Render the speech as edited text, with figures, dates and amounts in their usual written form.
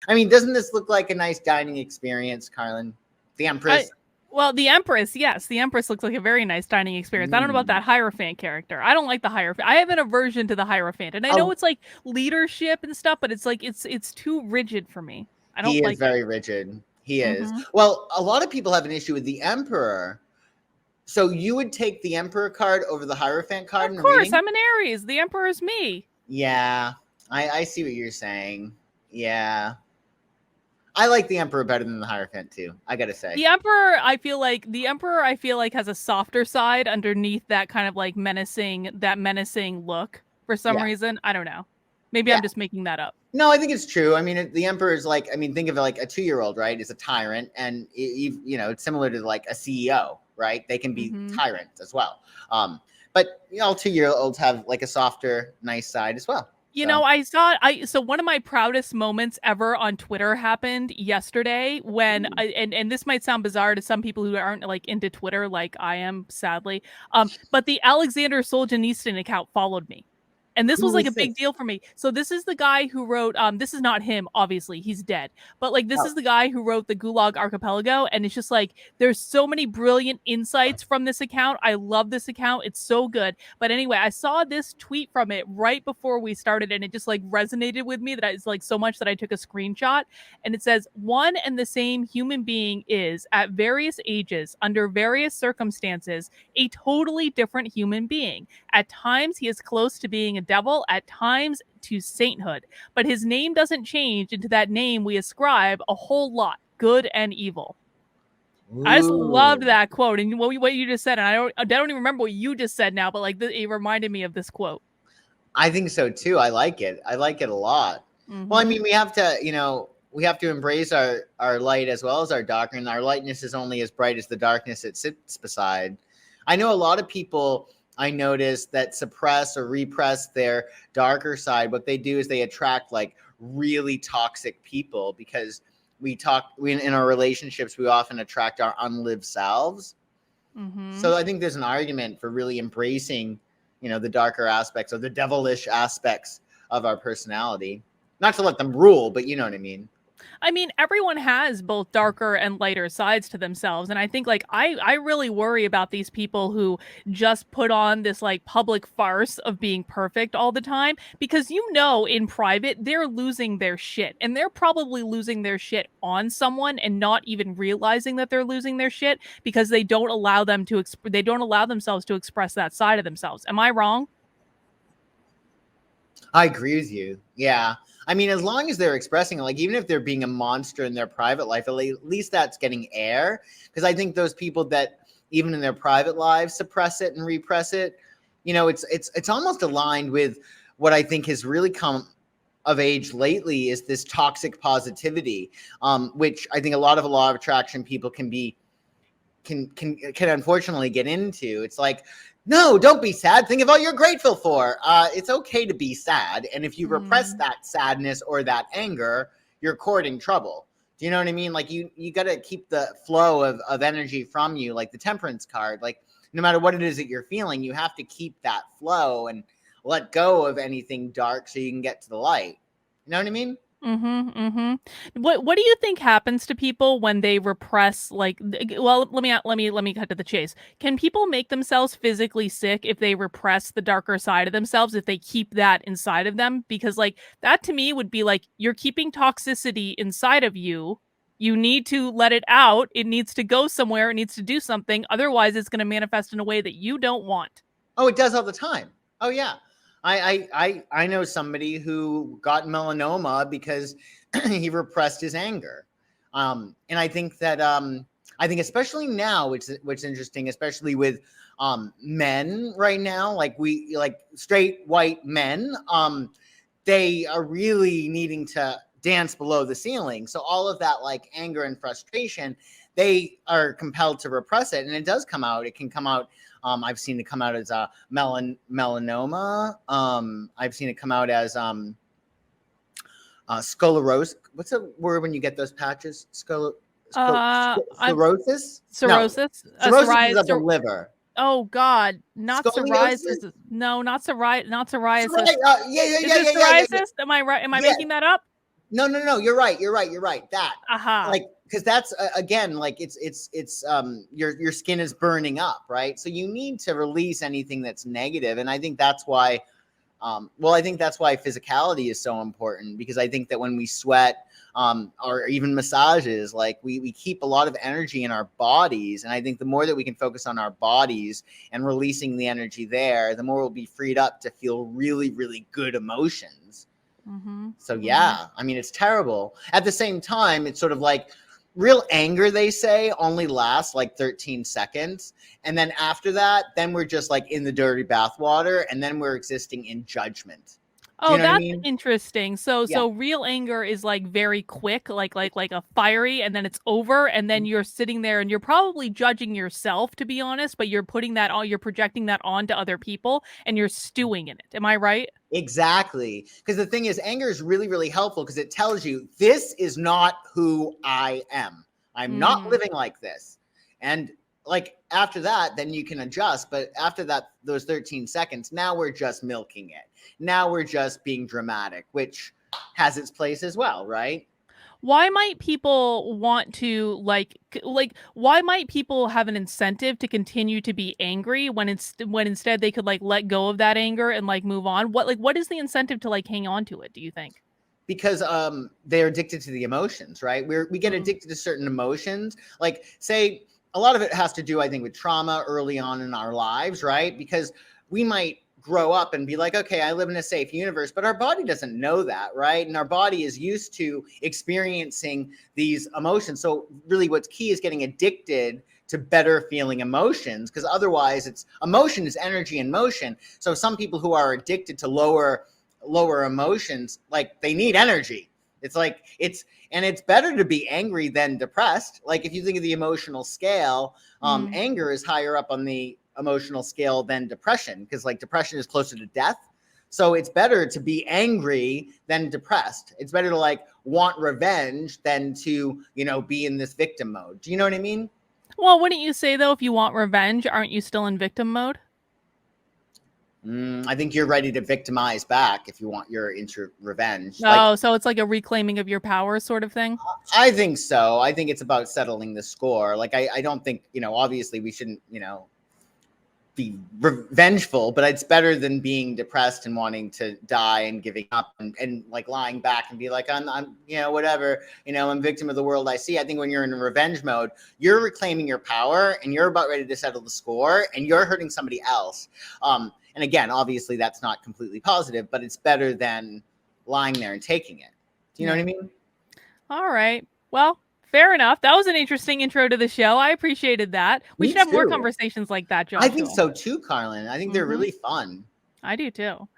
I mean, doesn't this look like a nice dining experience, Carlin? The Empress. Well, the Empress, yes. The Empress looks like a very nice dining experience. I don't know about that Hierophant character. I don't like the Hierophant. I have an aversion to the Hierophant. And I know it's like leadership and stuff, but it's like it's too rigid for me. I don't like it. He is very rigid. He is. Well, a lot of people have an issue with the Emperor. So you would take the Emperor card over the Hierophant card? Of course, I'm an Aries. The Emperor's me. Yeah, I see what you're saying. Yeah. I like the Emperor better than the Hierophant too, I gotta say. The Emperor, I feel like has a softer side underneath that kind of like menacing look for some reason. I don't know. Maybe I'm just making that up. No, I think it's true. I mean, the Emperor is like, I mean, think of it like a 2-year-old, right? Is a tyrant, and it's similar to like a CEO, right? They can be tyrants as well. But all 2-year-olds have like a softer, nice side as well. You know, so one of my proudest moments ever on Twitter happened yesterday when and this might sound bizarre to some people who aren't like into Twitter like I am, sadly. But the Alexander Solzhenitsyn account followed me. And this was like a big deal for me. So this is the guy who wrote, this is not him, obviously, he's dead. But like, this is the guy who wrote the Gulag Archipelago. And it's just like, there's so many brilliant insights from this account. I love this account. It's so good. But anyway, I saw this tweet from it right before we started. And it just like resonated with me that it's like so much that I took a screenshot. And it says, one and the same human being is at various ages, under various circumstances, a totally different human being. At times, he is close to being a devil, at times to sainthood, but his name doesn't change. Into that name we ascribe a whole lot, good and evil. Ooh. I just loved that quote, and what you just said, and I don't even remember what you just said now, but like it reminded me of this quote. I think so too. I like it a lot. Well, I mean, we have to embrace our light as well as our dark, and our lightness is only as bright as the darkness it sits beside. I know a lot of people, I noticed, that suppress or repress their darker side. What they do is they attract like really toxic people, because in our relationships, we often attract our unlived selves. So I think there's an argument for really embracing, the darker aspects or the devilish aspects of our personality. Not to let them rule, but you know what I mean. I mean, everyone has both darker and lighter sides to themselves. And I think like I really worry about these people who just put on this like public farce of being perfect all the time, because in private, they're losing their shit, and they're probably losing their shit on someone and not even realizing that they're losing their shit because they don't allow themselves to express that side of themselves. Am I wrong? I agree with you. Yeah. I mean, as long as they're expressing it, like even if they're being a monster in their private life, at least that's getting air. Because I think those people that even in their private lives suppress it and repress it, it's almost aligned with what I think has really come of age lately is this toxic positivity, which I think a lot of law of attraction people can unfortunately get into. It's like, no, don't be sad. Think of all you're grateful for. It's okay to be sad. And if you repress that sadness or that anger, you're courting trouble. Do you know what I mean? Like you got to keep the flow of energy from you, like the Temperance card. Like no matter what it is that you're feeling, you have to keep that flow and let go of anything dark so you can get to the light. You know what I mean? What do you think happens to people when they repress, like, well, let me cut to the chase. Can people make themselves physically sick if they repress the darker side of themselves, if they keep that inside of them? Because like that to me would be like, you're keeping toxicity inside of you. You need to let it out. It needs to go somewhere. It needs to do something. Otherwise, it's going to manifest in a way that you don't want. Oh, it does all the time. Oh, yeah. I know somebody who got melanoma because he repressed his anger. And I think that especially now, which is interesting, especially with men right now, like straight white men, they are really needing to dance below the ceiling. So all of that like anger and frustration, they are compelled to repress it, and it does come out. It can come out. I've seen it come out as a melanoma. I've seen it come out as sclerosis. What's the word when you get those patches? Sclerosis? Cirrhosis? Cirrhosis is of the liver. Oh God, not psoriasis. No, not psoriasis. Yeah. Is it psoriasis? Am I right? Am I making that up? No. You're right. That, Aha. like, because that's again, like it's your skin is burning up, right? So you need to release anything that's negative, and I think that's why. I think that's why physicality is so important, because I think that when we sweat, or even massages, like we keep a lot of energy in our bodies, and I think the more that we can focus on our bodies and releasing the energy there, the more we'll be freed up to feel really, really good emotions. So yeah, I mean, it's terrible. At the same time, it's sort of like real anger, they say, only lasts like 13 seconds. And then after that, then we're just like in the dirty bathwater, and then we're existing in judgment. Do Oh, you know what I that's mean? interesting. So Yeah. real anger is like very quick, like a fiery, and then it's over, and then you're sitting there and you're probably judging yourself, to be honest, but you're putting that on, you're projecting that onto other people, and you're stewing in it. Am I right? Exactly. Because the thing is, anger is really, really helpful, because it tells you this is not who I am. I'm not Mm. living like this. And like after that, then you can adjust. But after that, those 13 seconds, now we're just milking it. Now we're just being dramatic, which has its place as well, right? Why might people want to why might people have an incentive to continue to be angry when it's when instead they could like let go of that anger and like move on? What is the incentive to like hang on to it, do you think? Because they're addicted to the emotions, right? We get Mm. addicted to certain emotions. Like, say, a lot of it has to do, I think, with trauma early on in our lives, right? Because we might grow up and be like, okay, I live in a safe universe, but our body doesn't know that, right? And our body is used to experiencing these emotions. So really what's key is getting addicted to better feeling emotions, because otherwise it's emotion is energy in motion. So some people who are addicted to lower emotions, like they need energy. It's like it's better to be angry than depressed. Like if you think of the emotional scale, Mm. anger is higher up on the emotional scale than depression, because like depression is closer to death. So it's better to be angry than depressed. It's better to like want revenge than to, be in this victim mode. Do you know what I mean? Well, wouldn't you say though, if you want revenge, aren't you still in victim mode? I think you're ready to victimize back if you want your revenge. Like, Oh, so it's like a reclaiming of your power sort of thing? I think so. I think it's about settling the score. Like, I don't think, obviously we shouldn't, be revengeful, but it's better than being depressed and wanting to die and giving up and like lying back and be like, I'm, whatever, I'm victim of the world I see. I think when you're in revenge mode, you're reclaiming your power and you're about ready to settle the score and you're hurting somebody else. And again, obviously that's not completely positive, but it's better than lying there and taking it. Do you know what Yeah. I mean? All right. Well, fair enough. That was an interesting intro to the show. I appreciated that. We Me should have more too. conversations like that, I think Joshua. so too, Carlin. I think they're Mm-hmm. really fun. I do too.